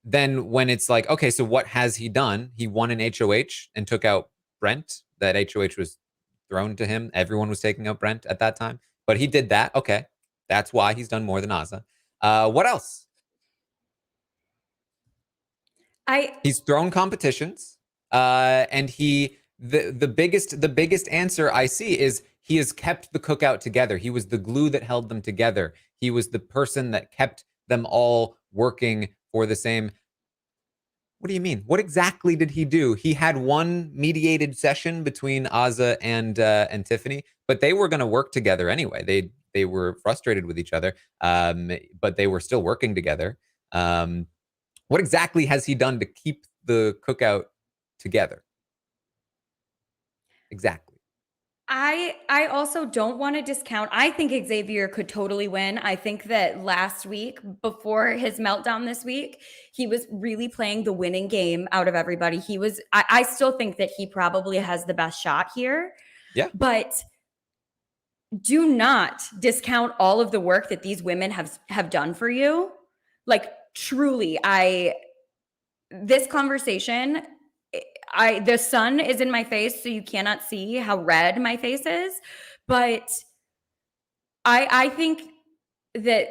Then when it's okay, so what has he done? He won an HOH and took out Brent. That HOH was thrown to him. Everyone was taking out Brent at that time, but he did that. Okay, that's why he's done more than Azah. What else? He's thrown competitions, and the biggest answer I see is he has kept the Cookout together. He was the glue that held them together. He was the person that kept them all working for the same. What do you mean? What exactly did he do? He had one mediated session between Azah and Tiffany, but they were going to work together anyway. They were frustrated with each other, but they were still working together. What exactly has he done to keep the Cookout together? Exactly. I also don't want to discount. I think Xavier could totally win. I think that last week, before his meltdown this week, he was really playing the winning game out of everybody. I still think that he probably has the best shot here. Yeah. But do not discount all of the work that these women have done for you. Like, truly, this conversation, the sun is in my face, so you cannot see how red my face is. But I think that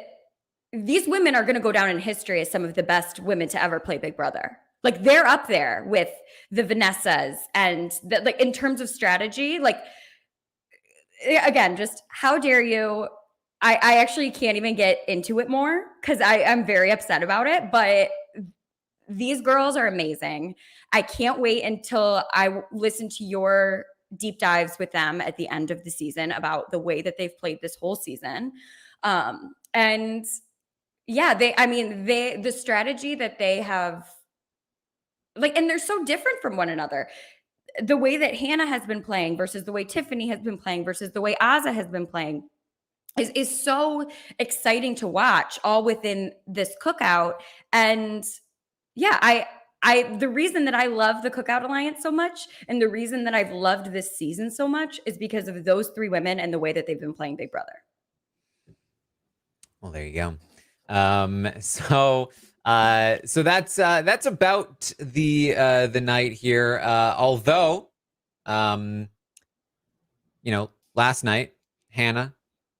these women are going to go down in history as some of the best women to ever play Big Brother. Like, they're up there with the Vanessas, and like, in terms of strategy, like, again, just how dare you? I actually can't even get into it more because I'm very upset about it, but these girls are amazing. I can't wait until I listen to your deep dives with them at the end of the season about the way that they've played this whole season. And yeah, the strategy that they have, like, and they're so different from one another. The way that Hannah has been playing versus the way Tiffany has been playing versus the way Azah has been playing is so exciting to watch, all within this Cookout. And yeah, the reason that I love the Cookout Alliance so much, and the reason that I've loved this season so much, is because of those three women and the way that they've been playing Big Brother. Well, there you go. So that's about the night here. Although, last night Hannah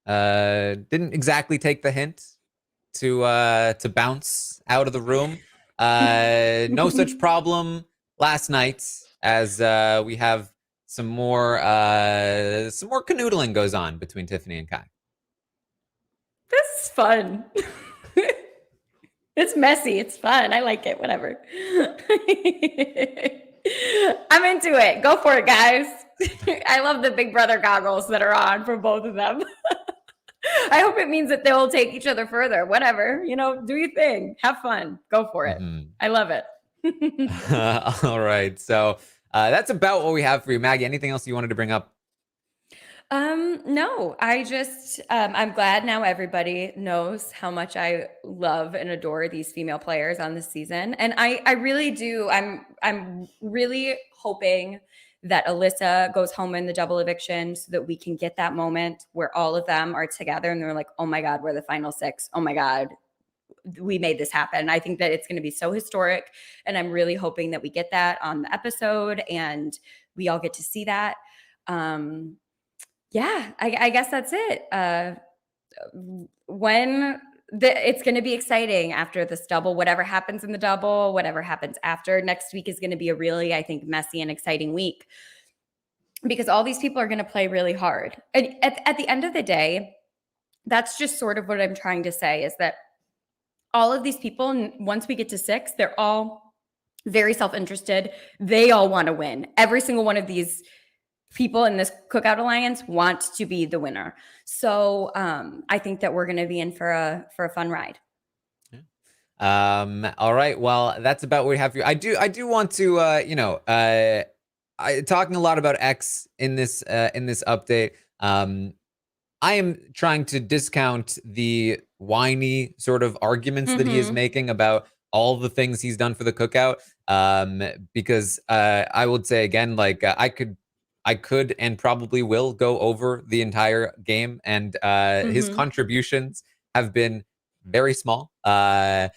didn't exactly take the hint to bounce out of the room. No such problem last night, as we have some more canoodling goes on between Tiffany and Kai. This is fun. It's messy. It's fun. I like it. Whatever. I'm into it. Go for it, guys. I love the Big Brother goggles that are on for both of them. I hope it means that they'll take each other further. Whatever. Do your thing. Have fun. Go for it. Mm-hmm. I love it. All right. So that's about what we have for you. Maggie, anything else you wanted to bring up? No, I just, I'm glad now everybody knows how much I love and adore these female players on this season. And I really do. I'm really hoping that Alyssa goes home in the double eviction so that we can get that moment where all of them are together and they're like, oh my God, we're the final six. Oh my God, we made this happen. I think that it's going to be so historic. And I'm really hoping that we get that on the episode and we all get to see that. Yeah, I guess that's it. It's going to be exciting after this double, whatever happens in the double, whatever happens after. Next week is going to be a really, I think, messy and exciting week because all these people are going to play really hard. And at the end of the day, that's just sort of what I'm trying to say is that all of these people, once we get to 6, they're all very self-interested. They all want to win. Every single one of these people in this Cookout Alliance want to be the winner. So I think that we're going to be in for a fun ride. Yeah. All right. Well, that's about what we have for you. I do want to, talking a lot about X in this update. I am trying to discount the whiny sort of arguments that he is making about all the things he's done for the Cookout. Because I would say again, like I could and probably will go over the entire game, and his contributions have been very small. And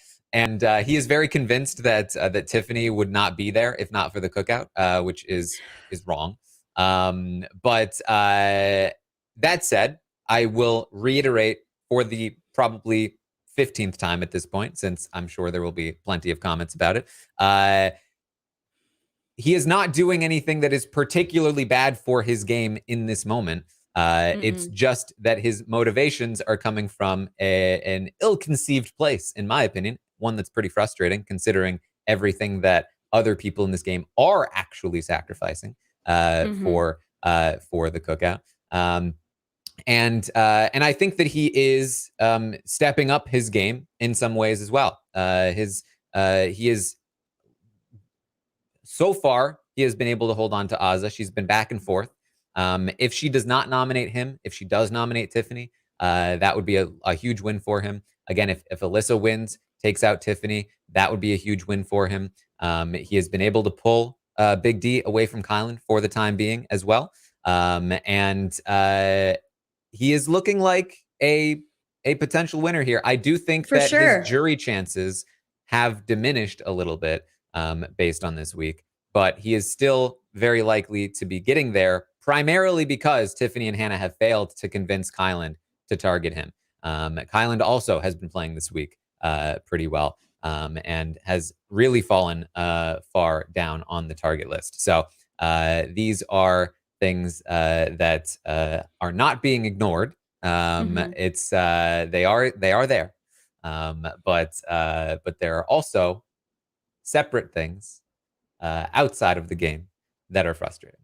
he is very convinced that Tiffany would not be there if not for the Cookout, which is wrong. But that said, I will reiterate for the probably 15th time at this point, since I'm sure there will be plenty of comments about it. He is not doing anything that is particularly bad for his game in this moment. It's just that his motivations are coming from an ill-conceived place, in my opinion, one that's pretty frustrating considering everything that other people in this game are actually sacrificing for the cookout. And I think that he is stepping up his game in some ways as well. He is so far he has been able to hold on to Azah. She's been back and forth. If she does not nominate him, if she does nominate Tiffany, that would be a huge win for him. Again, if Alyssa wins, takes out Tiffany, that would be a huge win for him. He has been able to pull Big D away from Kyland for the time being as well. And he is looking like a potential winner here. I do think that his jury chances have diminished a little bit based on this week, but he is still very likely to be getting there, primarily because Tiffany and Hannah have failed to convince Kyland to target him. Kyland also has been playing this week pretty well and has really fallen far down on the target list. So these are things that are not being ignored. It's they are there, but there are also separate things outside of the game that are frustrating.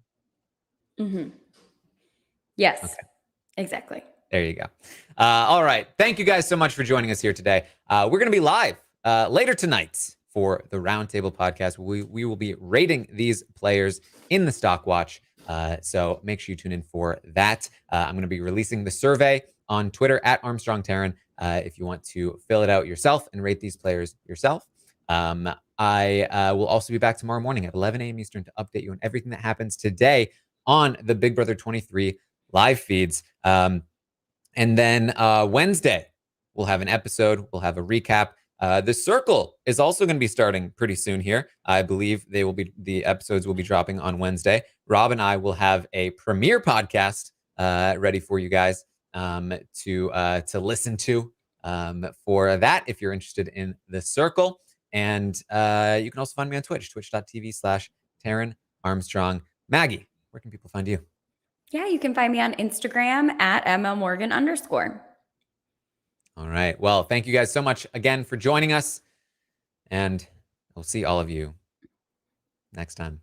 Yes, okay. Exactly. There you go. All right. Thank you guys so much for joining us here today. We're going to be live later tonight for the Roundtable podcast. We will be rating these players in the Stock Watch. So make sure you tune in for that. I'm going to be releasing the survey on Twitter at Armstrong Taran if you want to fill it out yourself and rate these players yourself. I will also be back tomorrow morning at 11 a.m. Eastern to update you on everything that happens today on the Big Brother 23 live feeds. And then Wednesday, we'll have an episode. We'll have a recap. The Circle is also going to be starting pretty soon here. I believe the episodes will be dropping on Wednesday. Rob and I will have a premiere podcast ready for you guys to listen to for that if you're interested in The Circle. And you can also find me on Twitch, twitch.tv/Taran Armstrong. Maggie, where can people find you? Yeah, you can find me on Instagram at @mlmorgan_. All right. Well, thank you guys so much again for joining us. And we'll see all of you next time.